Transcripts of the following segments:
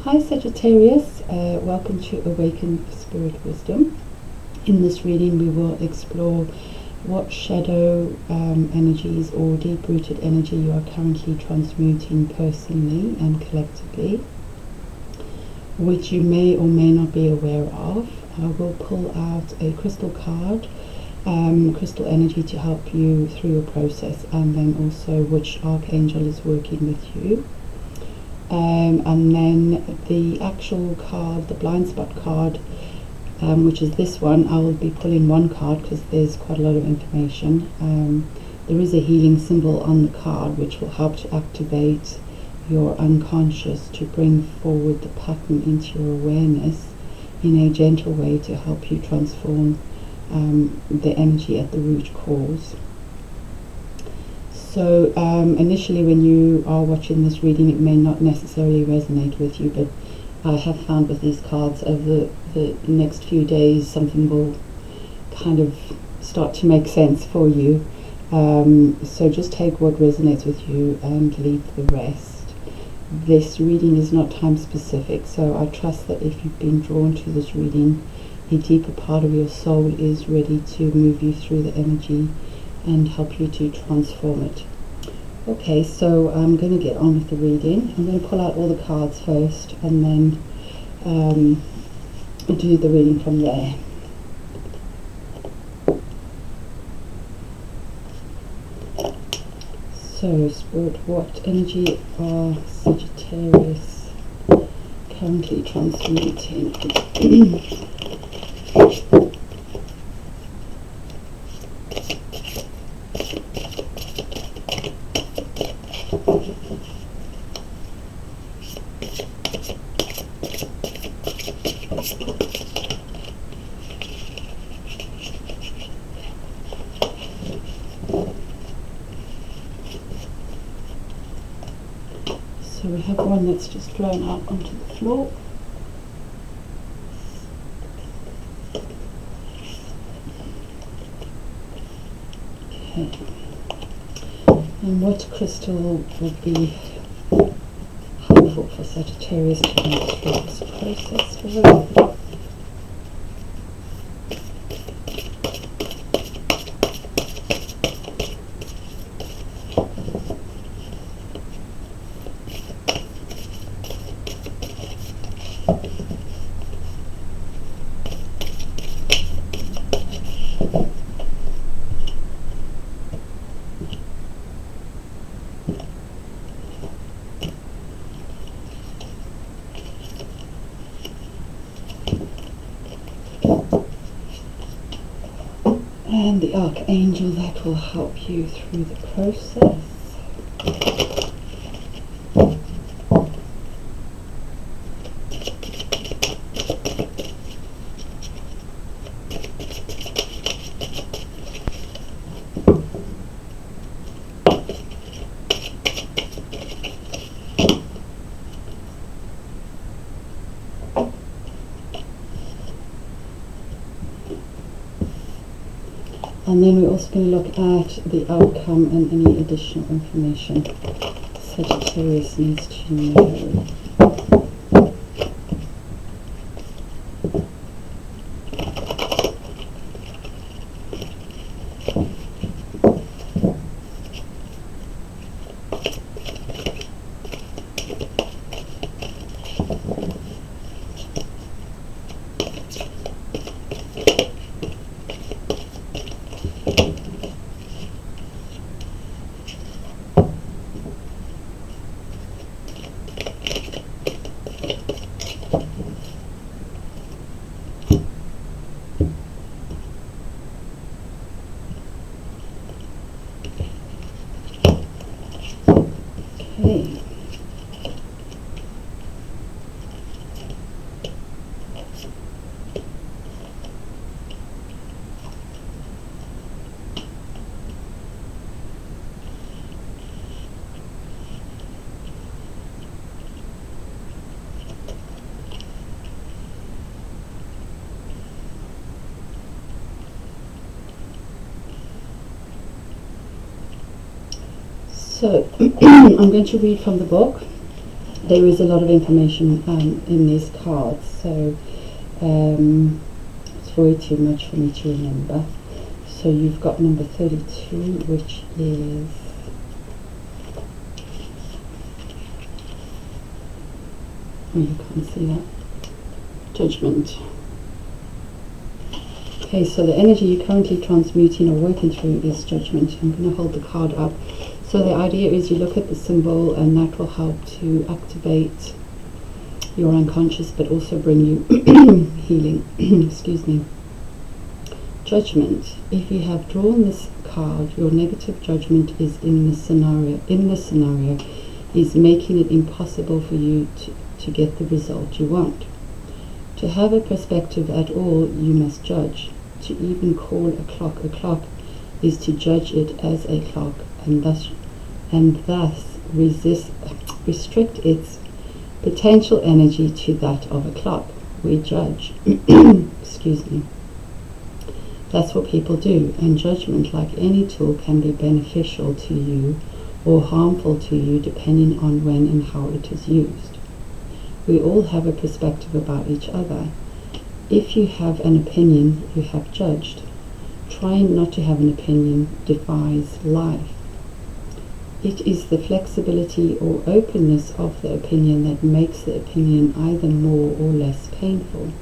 Hi Sagittarius, welcome to Awaken Spirit Wisdom. In this reading we will explore what shadow energies or deep-rooted energy you are currently transmuting personally and collectively, which you may or may not be aware of. I will pull out a crystal card, crystal energy to help you through your process, and then also which Archangel is working with you. And then the actual card, the blind spot card, which is this one, I will be pulling one card because there's quite a lot of information. There is a healing symbol on the card which will help to activate your unconscious to bring forward the pattern into your awareness in a gentle way to help you transform the energy at the root cause. So initially when you are watching this reading it may not necessarily resonate with you, but I have found with these cards over the next few days something will kind of start to make sense for you. So just take what resonates with you and leave the rest. This reading is not time specific, so I trust that if you've been drawn to this reading, a deeper part of your soul is ready to move you through the energy and help you to transform it. Okay, so I'm going to get on with the reading. I'm going to pull out all the cards first and then do the reading from there. So, Spirit, what energy are Sagittarius currently transmuting? So we have one that's just flown out onto the floor. Okay. And what crystal would be helpful for Sagittarius to go through this process with? And the Archangel that will help you through the process. And then we're also going to look at the outcome and any additional information Sagittarius needs to know. Okay. So I'm going to read from the book. there is a lot of information in these cards, so it's way too much for me to remember. So you've got number 32, which is you can't see that. Judgment. Okay, so the energy you're currently transmuting or working through is judgment. I'm going to hold the card up. So the idea is you look at the symbol and that will help to activate your unconscious, but also bring you healing. Excuse me. Judgment. If you have drawn this card, your negative judgment is in the scenario. Is making it impossible for you to get the result you want. To have a perspective at all, you must judge. To even call a clock is to judge it as a clock, and thus restrict its potential energy to that of a clock. We judge. Excuse me. That's what people do, and judgment, like any tool, can be beneficial to you or harmful to you depending on when and how it is used. We all have a perspective about each other. If you have an opinion, you have judged. Trying not to have an opinion defies life. It is the flexibility or openness of the opinion that makes the opinion either more or less painful.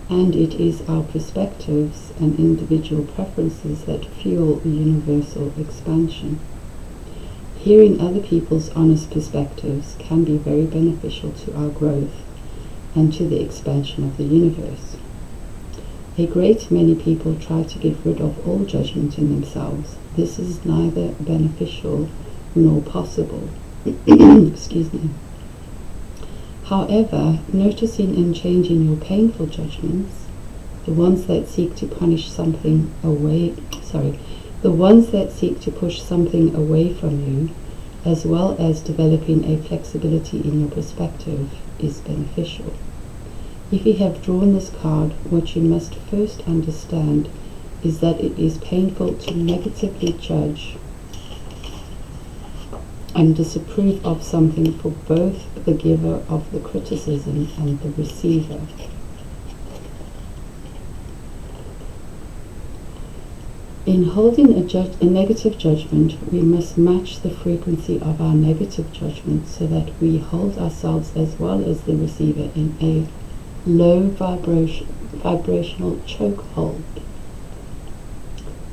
And it is our perspectives and individual preferences that fuel the universal expansion. Hearing other people's honest perspectives can be very beneficial to our growth and to the expansion of the universe. A great many people try to get rid of all judgment in themselves. This is neither beneficial nor possible. Excuse me. However, noticing and changing your painful judgments, the ones that seek to push something away from you, as well as developing a flexibility in your perspective, is beneficial. If you have drawn this card, what you must first understand is that it is painful to negatively judge and disapprove of something for both the giver of the criticism and the receiver. In holding a negative judgment, we must match the frequency of our negative judgment so that we hold ourselves as well as the receiver in a low vibrational chokehold.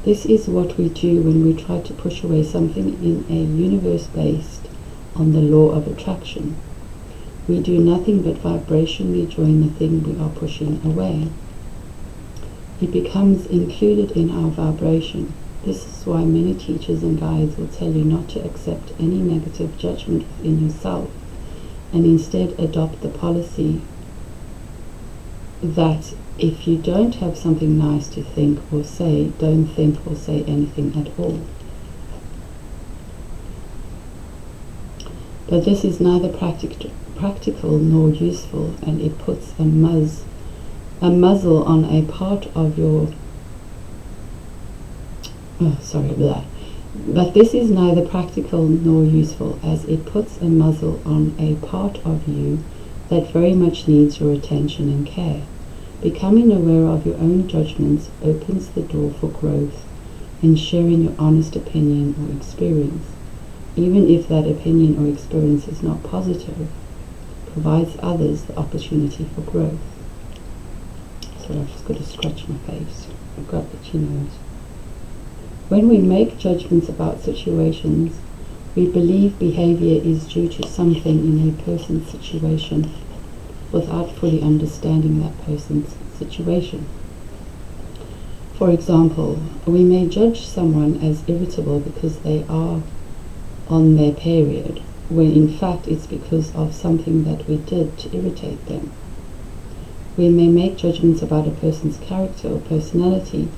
This is what we do when we try to push away something in a universe based on the law of attraction. We do nothing but vibrationally join the thing we are pushing away. It becomes included in our vibration. This is why many teachers and guides will tell you not to accept any negative judgment within yourself, and instead adopt the policy that if you don't have something nice to think or say, don't think or say anything at all. But this is neither practical nor useful, and it puts a muzzle on a part of your But this is neither practical nor useful, as it puts a muzzle on a part of you that very much needs your attention and care. Becoming aware of your own judgments opens the door for growth and sharing your honest opinion or experience, even if that opinion or experience is not positive, provides others the opportunity for growth. So I've just got to scratch my face. I've got itchy nose. When we make judgments about situations, we believe behavior is due to something in a person's situation without fully understanding that person's situation. For example, we may judge someone as irritable because they are on their period, when in fact it's because of something that we did to irritate them. We may make judgments about a person's character or personality.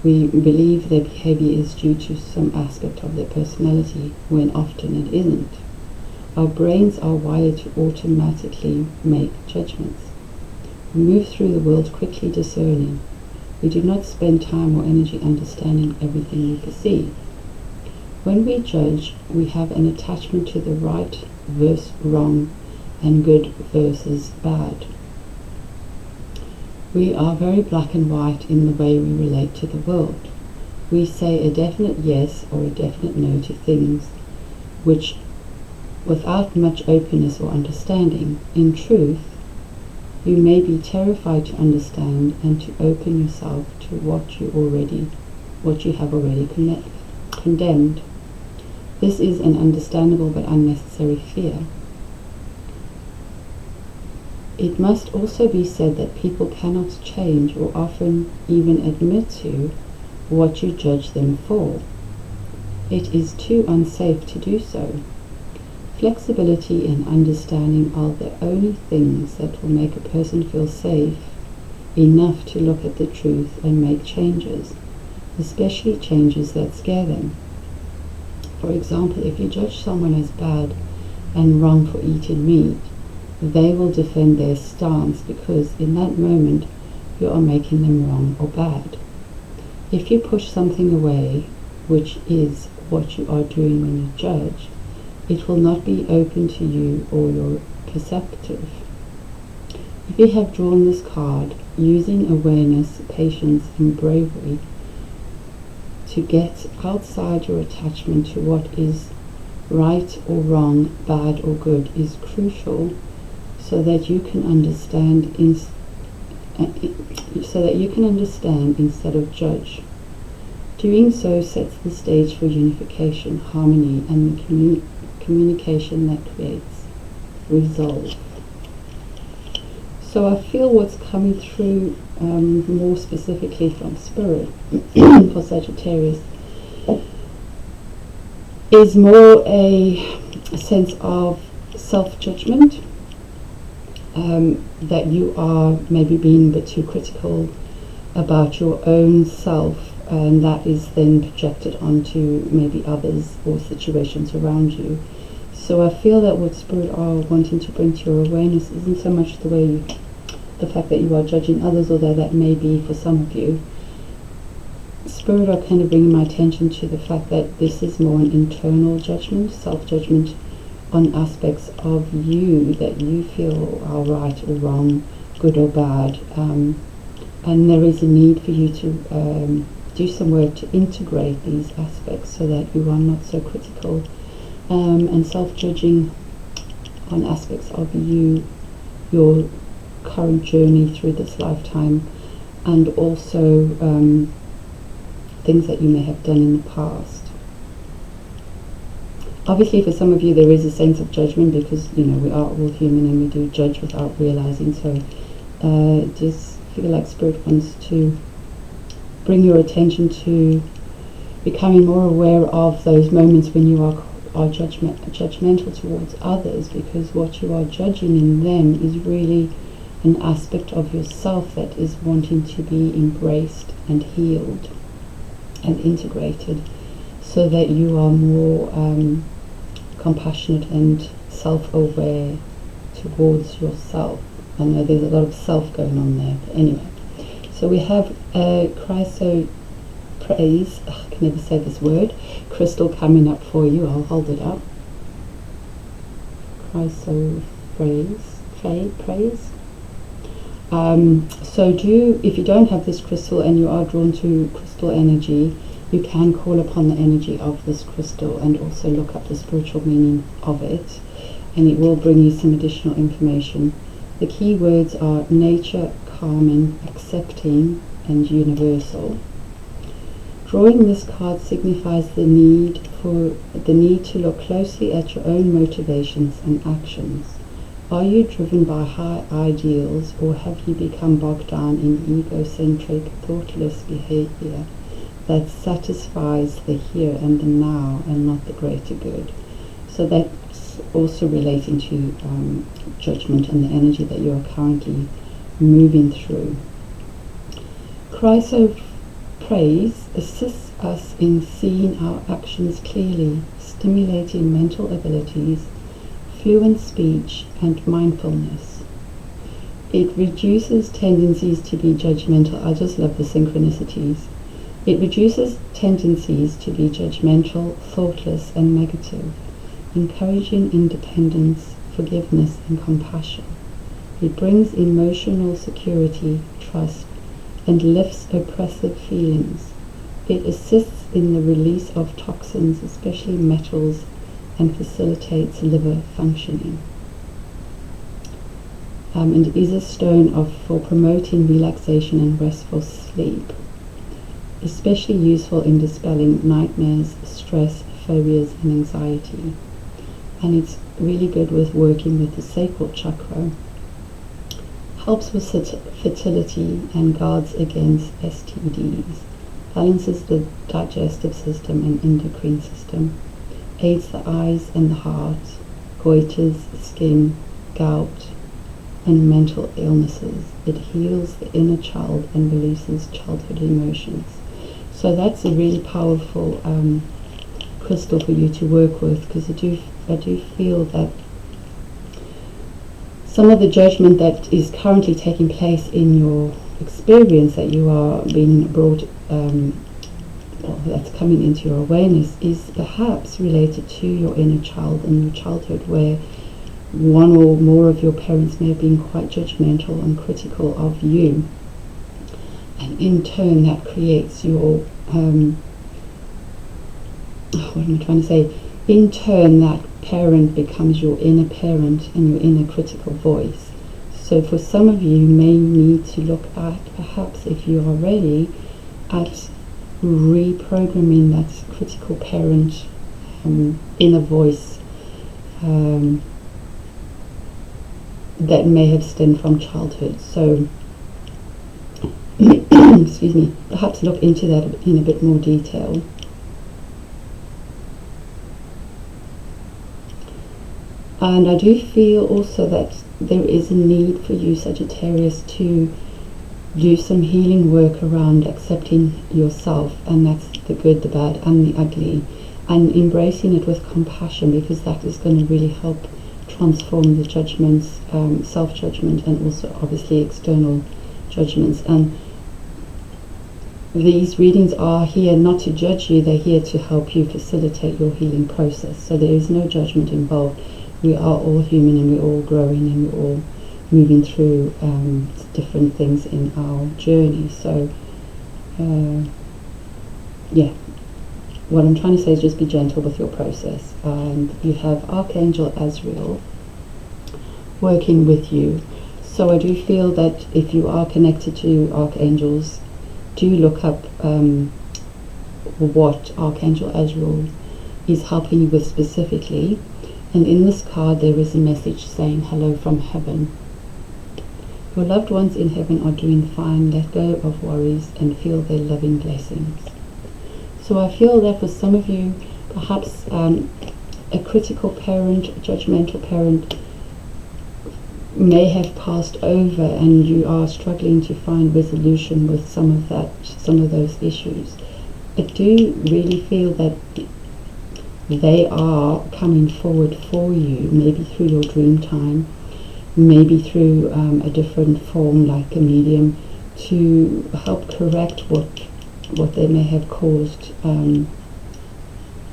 We believe their behavior is due to some aspect of their personality, when often it isn't. Our brains are wired to automatically make judgments. We move through the world quickly discerning. We do not spend time or energy understanding everything we perceive. When we judge, we have an attachment to the right versus wrong and good versus bad. We are very black and white in the way we relate to the world. We say a definite yes or a definite no to things, which without much openness or understanding. In truth, you may be terrified to understand and to open yourself to what you have already condemned. This is an understandable but unnecessary fear. It must also be said that people cannot change or often even admit to what you judge them for. It is too unsafe to do so. Flexibility and understanding are the only things that will make a person feel safe enough to look at the truth and make changes, especially changes that scare them. For example, if you judge someone as bad and wrong for eating meat, they will defend their stance because in that moment you are making them wrong or bad. If you push something away, which is what you are doing when you judge, it will not be open to you or your perspective. If you have drawn this card, using awareness, patience and bravery to get outside your attachment to what is right or wrong, bad or good is crucial so that you can understand instead of judge. Doing so sets the stage for unification, harmony and the communication that creates resolve. So I feel what's coming through more specifically from Spirit for Sagittarius is more a sense of self-judgment, that you are maybe being a bit too critical about your own self, and that is then projected onto maybe others or situations around you. So I feel that what Spirit are wanting to bring to your awareness isn't so much the fact that you are judging others, although that may be for some of you. Spirit are kind of bringing my attention to the fact that this is more an internal judgment, self-judgment on aspects of you that you feel are right or wrong, good or bad, and there is a need for you to do some work to integrate these aspects so that you are not so critical and self-judging on aspects of you, your current journey through this lifetime, and also things that you may have done in the past. Obviously for some of you there is a sense of judgment because we are all human and we do judge without realizing, so just feel like Spirit wants to bring your attention to becoming more aware of those moments when you are judgmental towards others, because what you are judging in them is really an aspect of yourself that is wanting to be embraced and healed and integrated so that you are more compassionate and self-aware towards yourself. I know there's a lot of self going on there, but anyway. So we have Chrysoprase, I can never say this word, crystal coming up for you. I'll hold it up. Chrysoprase. So if you don't have this crystal and you are drawn to crystal energy, you can call upon the energy of this crystal and also look up the spiritual meaning of it, and it will bring you some additional information. The key words are nature, calming, accepting, and universal. Drawing this card signifies the need to look closely at your own motivations and actions. Are you driven by high ideals, or have you become bogged down in egocentric, thoughtless behavior that satisfies the here and the now and not the greater good? So that's also relating to judgment and the energy that you are currently moving through. Chrysoprase assists us in seeing our actions clearly, stimulating mental abilities, fluent speech, and mindfulness. It reduces tendencies to be judgmental. I just love the synchronicities. It reduces tendencies to be judgmental, thoughtless, and negative, encouraging independence, forgiveness and compassion. It brings emotional security, trust, and lifts oppressive feelings. It assists in the release of toxins, especially metals, and facilitates liver functioning. And it is a stone for promoting relaxation and restful sleep, especially useful in dispelling nightmares, stress, phobias and anxiety. And it's really good with working with the sacral chakra. Helps with fertility and guards against STDs. Balances the digestive system and endocrine system. Aids the eyes and the heart, goiters, skin, gout, and mental illnesses. It heals the inner child and releases childhood emotions. So that's a really powerful crystal for you to work with, because I do feel that some of the judgment that is currently taking place in your experience that you are being brought, that's coming into your awareness, is perhaps related to your inner child and your childhood, where one or more of your parents may have been quite judgmental and critical of you, and in turn that creates your what am I trying to say? In turn, that parent becomes your inner parent and your inner critical voice. So for some of you may need to look at, perhaps if you are ready, at reprogramming that critical parent inner voice that may have stemmed from childhood. So excuse me, perhaps look into that in a bit more detail. And I do feel also that there is a need for you, Sagittarius, to do some healing work around accepting yourself, and that's the good, the bad and the ugly, and embracing it with compassion, because that is going to really help transform the judgments, self-judgment, and also obviously external judgments. And these readings are here not to judge you, they're here to help you facilitate your healing process. So there is no judgment involved. We are all human, and we're all growing, and we're all moving through different things in our journey. So yeah, what I'm trying to say is just be gentle with your process. And you have Archangel Azrael working with you. So I do feel that if you are connected to archangels, do look up what Archangel Azrael is helping you with specifically. And in this card there is a message saying, hello from heaven. Your loved ones in heaven are doing fine. Let go of worries and feel their loving blessings. So I feel that for some of you, perhaps a critical parent, judgmental parent may have passed over, and you are struggling to find resolution with some of those issues. I do really feel that they are coming forward for you, maybe through your dream time, maybe through a different form like a medium, to help correct what they may have caused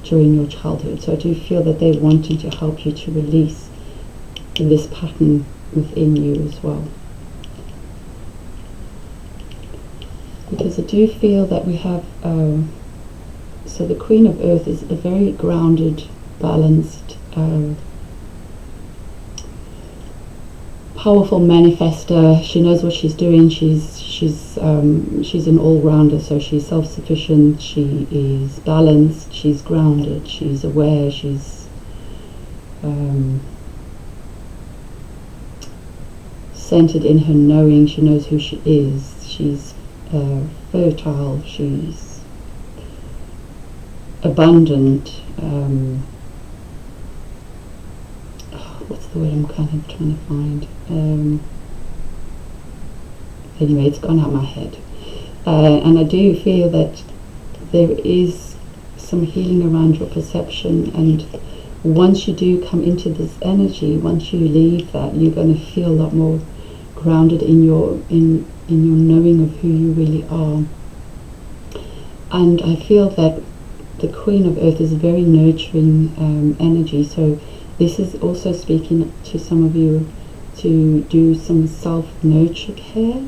during your childhood. So I do feel that they're wanting to help you to release this pattern within you as well. Because I do feel that we have so the Queen of Earth is a very grounded, balanced, powerful manifester. She knows what she's doing. She's an all-rounder. So she's self-sufficient. She is balanced. She's grounded. She's aware. She's centered in her knowing. She knows who she is. She's fertile. She's abundant. What's the word I'm kind of trying to find? Anyway, it's gone out my head. And I do feel that there is some healing around your perception, and once you do come into this energy, once you leave that, you're going to feel a lot more grounded in your knowing of who you really are. And I feel that the Queen of Earth is a very nurturing energy, so this is also speaking to some of you to do some self-nurture care,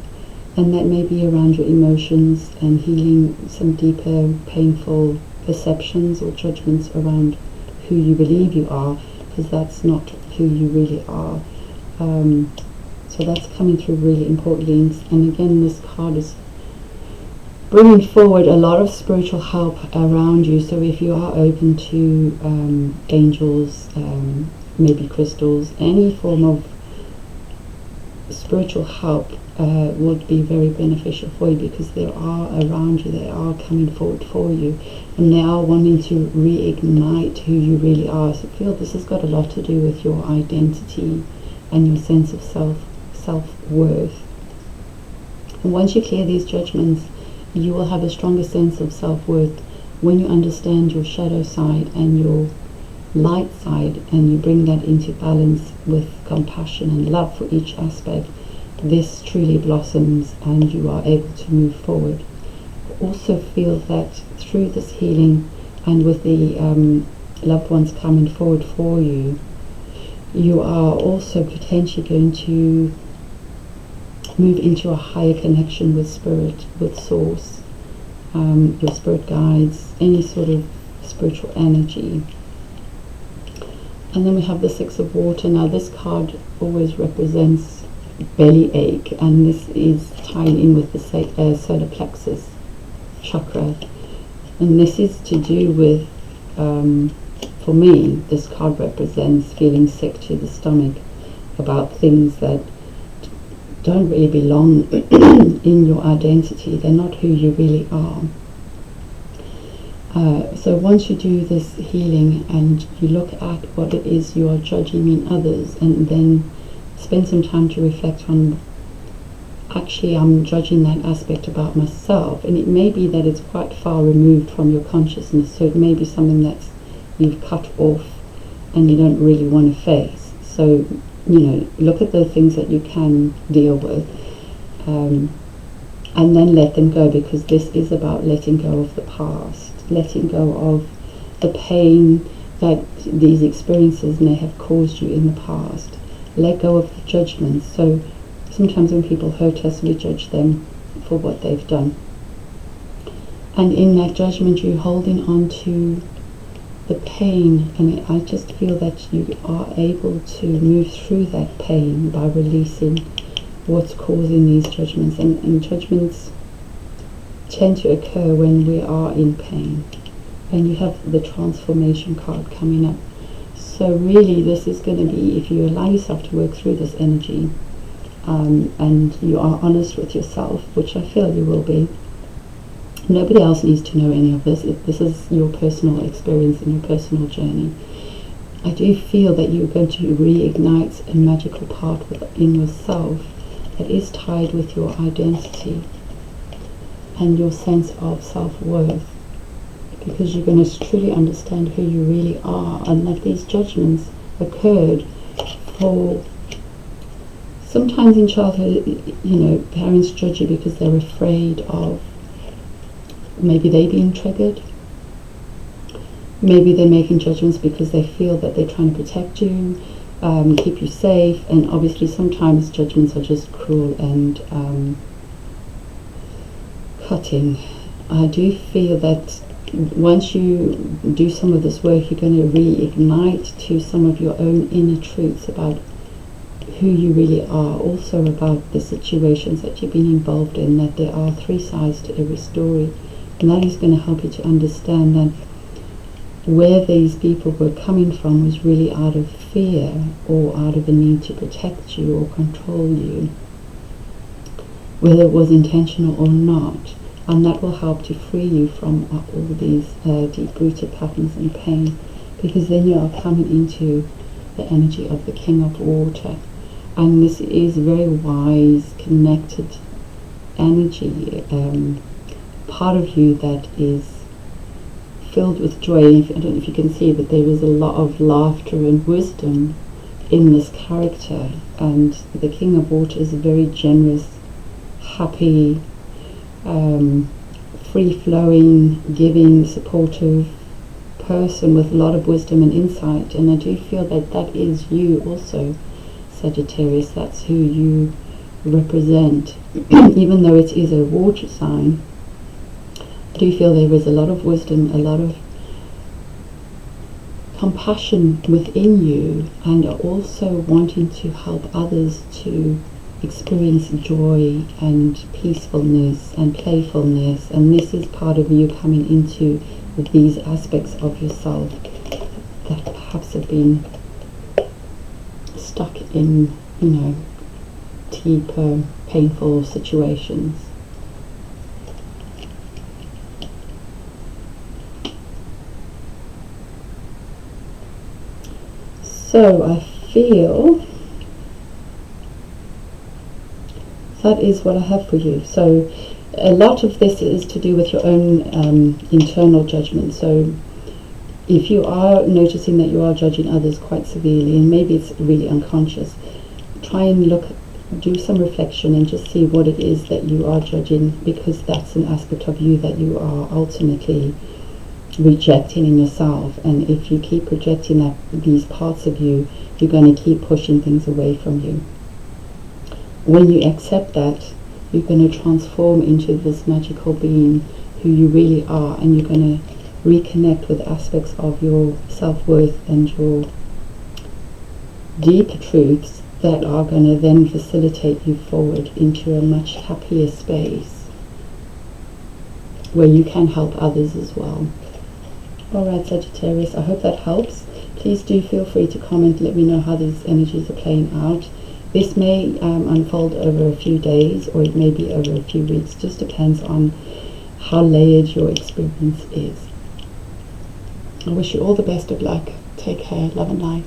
and that may be around your emotions and healing some deeper painful perceptions or judgments around who you believe you are, because that's not who you really are. So that's coming through really importantly, and again this card is bringing forward a lot of spiritual help around you. So if you are open to angels, maybe crystals, any form of spiritual help would be very beneficial for you, because they are around you, they are coming forward for you, and they are wanting to reignite who you really are. So I feel this has got a lot to do with your identity and your sense of self-worth. And once you clear these judgments, you will have a stronger sense of self-worth when you understand your shadow side and your light side, and you bring that into balance with compassion and love for each aspect. This truly blossoms and you are able to move forward. Also feel that through this healing and with the loved ones coming forward for you, you are also potentially going to move into a higher connection with spirit, with source, your spirit guides, any sort of spiritual energy. And then we have the Six of Water. Now this card always represents belly ache, and this is tying in with the solar plexus chakra, and this is to do with, for me, this card represents feeling sick to the stomach about things that don't really belong in your identity. They're not who you really are. So once you do this healing and you look at what it is you are judging in others, and then spend some time to reflect on, actually I'm judging that aspect about myself, and it may be that it's quite far removed from your consciousness, so it may be something that's you've cut off and you don't really want to face. So, you know, look at the things that you can deal with, and then let them go, because this is about letting go of the past, letting go of the pain that these experiences may have caused you in the past. Let go of the judgments. So sometimes when people hurt us, we judge them for what they've done, and in that judgment you're holding on to the pain, and I just feel that you are able to move through that pain by releasing what's causing these judgments, and judgments tend to occur when we are in pain. And you have the transformation card coming up. So really this is going to be, if you allow yourself to work through this energy, and you are honest with yourself, which I feel you will be. Nobody else needs to know any of this. This is your personal experience and your personal journey. I do feel that you're going to reignite a magical part within yourself that is tied with your identity and your sense of self-worth, because you're going to truly understand who you really are, and that these judgments occurred for, sometimes in childhood, you know, parents judge you because they're afraid of maybe they being triggered. Maybe they're making judgments because they feel that they're trying to protect you, keep you safe, and obviously sometimes judgments are just cruel and cutting. I do feel that once you do some of this work, you're going to reignite to some of your own inner truths about who you really are, also about the situations that you've been involved in, that there are three sides to every story, and that is going to help you to understand that where these people were coming from was really out of fear or out of a need to protect you or control you, whether it was intentional or not. And that will help to free you from all these deep-rooted patterns and pain, because then you are coming into the energy of the King of Water, and this is very wise, connected energy, part of you that is filled with joy. I don't know if you can see, but there is a lot of laughter and wisdom in this character, and the King of Water is a very generous, happy, free-flowing, giving, supportive, person with a lot of wisdom and insight, and I do feel that that is you also, Sagittarius. That's who you represent. Even though it is a water sign, I do feel there is a lot of wisdom, a lot of compassion within you, and also wanting to help others to experience joy and peacefulness and playfulness. And this is part of you coming into these aspects of yourself that perhaps have been stuck in, deeper, painful situations. So I feel that is what I have for you. So a lot of this is to do with your own internal judgment. So if you are noticing that you are judging others quite severely, and maybe it's really unconscious, try and do some reflection and just see what it is that you are judging, because that's an aspect of you that you are ultimately rejecting in yourself. And if you keep rejecting these parts of you, you're going to keep pushing things away from you. When you accept that, you're going to transform into this magical being who you really are, and you're going to reconnect with aspects of your self-worth and your deeper truths that are going to then facilitate you forward into a much happier space where you can help others as well. Alright, Sagittarius, I hope that helps. Please do feel free to comment, let me know how these energies are playing out. This may unfold over a few days, or it may be over a few weeks. Just depends on how layered your experience is. I wish you all the best of luck. Take care. Love and light.